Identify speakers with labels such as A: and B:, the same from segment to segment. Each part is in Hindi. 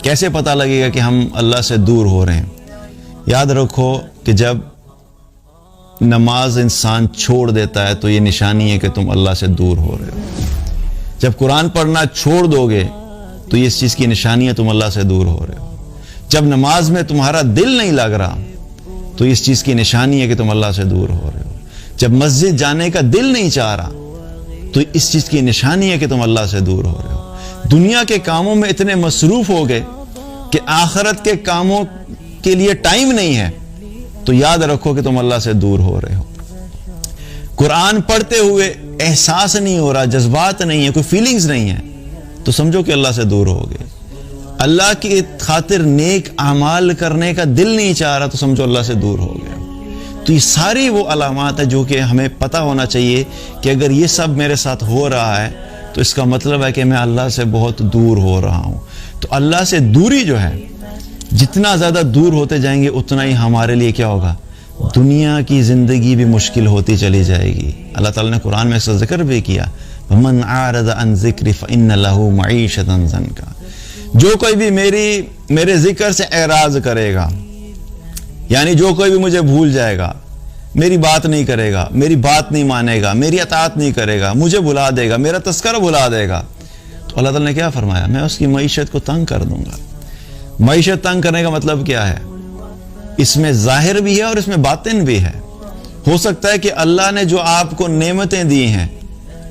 A: कैसे पता लगेगा कि हम अल्लाह से दूर हो रहे हैं? याद रखो कि जब नमाज इंसान छोड़ देता है तो ये निशानी है कि तुम अल्लाह से दूर हो रहे हो। जब कुरान पढ़ना छोड़ दोगे तो ये इस चीज़ की निशानी है तुम अल्लाह से दूर हो रहे हो। जब नमाज में तुम्हारा दिल नहीं लग रहा तो इस चीज़ की निशानी है कि तुम अल्लाह से दूर हो रहे हो। जब मस्जिद जाने का दिल नहीं चाह रहा तो इस चीज़ की निशानी है कि तुम अल्लाह से दूर हो रहे हो। दुनिया के कामों में इतने मसरूफ हो गए कि आखिरत के कामों के लिए टाइम नहीं है, तो याद रखो कि तुम अल्लाह से दूर हो रहे हो। कुरान पढ़ते हुए एहसास नहीं हो रहा, जज्बात नहीं है, कोई फीलिंग्स नहीं है, तो समझो कि अल्लाह से दूर हो गए। अल्लाह की खातिर नेक अमाल करने का दिल नहीं चाह रहा तो समझो अल्लाह से दूर हो गया। तो ये सारी वो अलामात है जो कि हमें पता होना चाहिए कि अगर ये सब मेरे साथ हो रहा है तो इसका मतलब है कि मैं अल्लाह से बहुत दूर हो रहा हूँ। तो अल्लाह से दूरी जो है, जितना ज़्यादा दूर होते जाएंगे उतना ही हमारे लिए क्या होगा, दुनिया की ज़िंदगी भी मुश्किल होती चली जाएगी। अल्लाह ताला ने कुरान में इसका जिक्र भी किया, वमन आरद अन ज़िक्री फ़इन्न लहू मईशतन ज़न्का। जो कोई भी मेरे जिक्र से एराज करेगा, यानी जो कोई भी मुझे भूल जाएगा, मेरी बात नहीं करेगा, मेरी बात नहीं मानेगा, मेरी अताअत नहीं करेगा, मुझे भुला देगा, मेरा तस्करा भुला देगा, तो अल्लाह ताला ने क्या फरमाया, मैं उसकी मईशत को तंग कर दूंगा। मईशत तंग करने का मतलब क्या है? इसमें जाहिर भी है और इसमें बातिन भी है। हो सकता है कि अल्लाह ने जो आपको नेमतें दी हैं,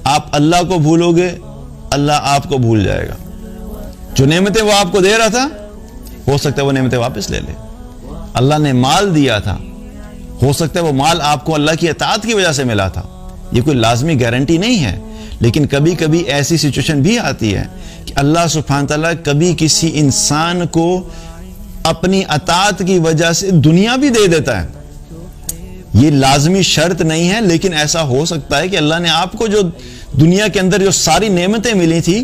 A: आप अल्लाह को भूलोगे, अल्लाह आपको भूल जाएगा। जो नेमतें वो आपको दे रहा था, हो सकता है वो नेमतें वापस ले ले। अल्लाह ने माल दिया था, हो सकता है वो माल आपको अल्लाह की अताअत की वजह से मिला था। ये कोई लाजमी गारंटी नहीं है, लेकिन कभी कभी ऐसी सिचुएशन भी आती है कि अल्लाह सुब्हान तआला कभी किसी इंसान को अपनी अताअत की वजह से दुनिया भी दे देता है। ये लाजमी शर्त नहीं है, लेकिन ऐसा हो सकता है कि अल्लाह ने आपको जो दुनिया के अंदर जो सारी नेमतें मिली थी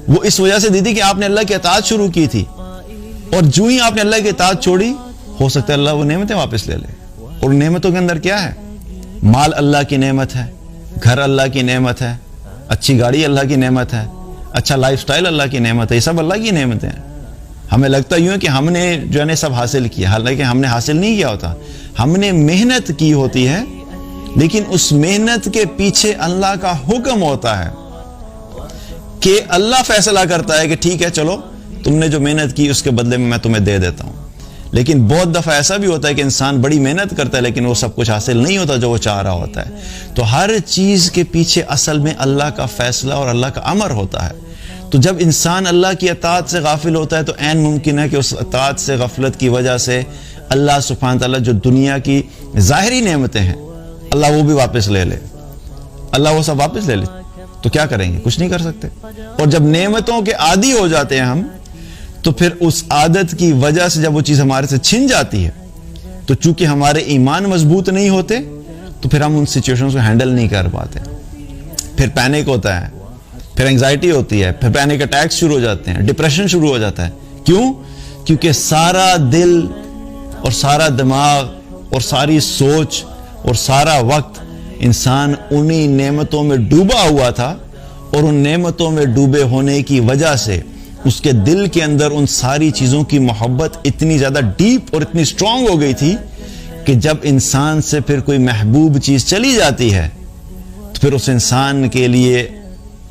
A: वो इस वजह से दी थी कि आपने अल्लाह की अताअत शुरू की थी, और जो ही आपने अल्लाह की अताअत छोड़ी, हो सकता है अल्लाह वो नेमतें वापस ले ले। और नेमतों के अंदर क्या है? माल अल्लाह की नेमत है, घर अल्लाह की नेमत है, अच्छी गाड़ी अल्लाह की नेमत है, अच्छा लाइफस्टाइल अल्लाह की नेमत है। ये सब अल्लाह की नेमतें हैं। हमें लगता यूं है कि हमने जो है सब हासिल किया, हालांकि हमने हासिल नहीं किया होता। हमने मेहनत की होती है, लेकिन उस मेहनत के पीछे अल्लाह का हुक्म होता है कि अल्लाह फैसला करता है कि ठीक है, चलो तुमने जो मेहनत की उसके बदले में मैं तुम्हें दे देता हूं। लेकिन बहुत दफा ऐसा भी होता है कि इंसान बड़ी मेहनत करता है लेकिन वो सब कुछ हासिल नहीं होता जो वो चाह रहा होता है। तो हर चीज के पीछे असल में अल्लाह का फैसला और अल्लाह का अमर होता है। तो जब इंसान अल्लाह की अताअत से गाफिल होता है तो ऐन मुमकिन है कि उस अताअत से गफलत की वजह से अल्लाह सुब्हान तआला जो दुनिया की ज़ाहिरी नेमतें हैं, अल्लाह वो भी वापस ले ले। अल्लाह वो सब वापस ले ले तो क्या करेंगे? कुछ नहीं कर सकते। और जब नेमतों के आदी हो जाते हैं हम, तो फिर उस आदत की वजह से जब वो चीज़ हमारे से छिन जाती है, तो चूंकि हमारे ईमान मजबूत नहीं होते, तो फिर हम उन सिचुएशंस को हैंडल नहीं कर पाते। फिर पैनिक होता है, फिर एंजाइटी होती है, फिर पैनिक अटैक्स शुरू हो जाते हैं, डिप्रेशन शुरू हो जाता है। क्यों? क्योंकि सारा दिल और सारा दिमाग और सारी सोच और सारा वक्त इंसान उन्हीं नेमतों में डूबा हुआ था, और उन नेमतों में डूबे होने की वजह से उसके दिल के अंदर उन सारी चीज़ों की मोहब्बत इतनी ज़्यादा डीप और इतनी स्ट्रांग हो गई थी कि जब इंसान से फिर कोई महबूब चीज़ चली जाती है तो फिर उस इंसान के लिए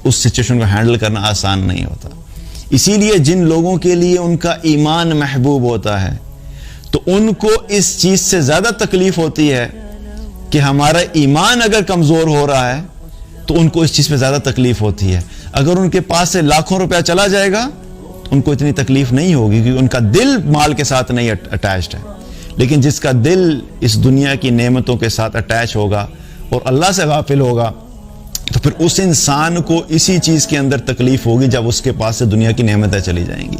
A: उस सिचुएशन को हैंडल करना आसान नहीं होता। इसीलिए जिन लोगों के लिए उनका ईमान महबूब होता है तो उनको इस चीज़ से ज़्यादा तकलीफ होती है कि हमारा ईमान अगर कमज़ोर हो रहा है तो उनको इस चीज़ पे ज़्यादा तकलीफ होती है। अगर उनके पास से लाखों रुपया चला जाएगा उनको इतनी तकलीफ नहीं होगी, क्योंकि उनका दिल माल के साथ नहीं अटैच्ड है। लेकिन जिसका दिल इस दुनिया की नेमतों के साथ अटैच होगा और अल्लाह से गाफिल होगा, तो फिर उस इंसान को इसी चीज़ के अंदर तकलीफ होगी जब उसके पास से दुनिया की नेमतें चली जाएंगी।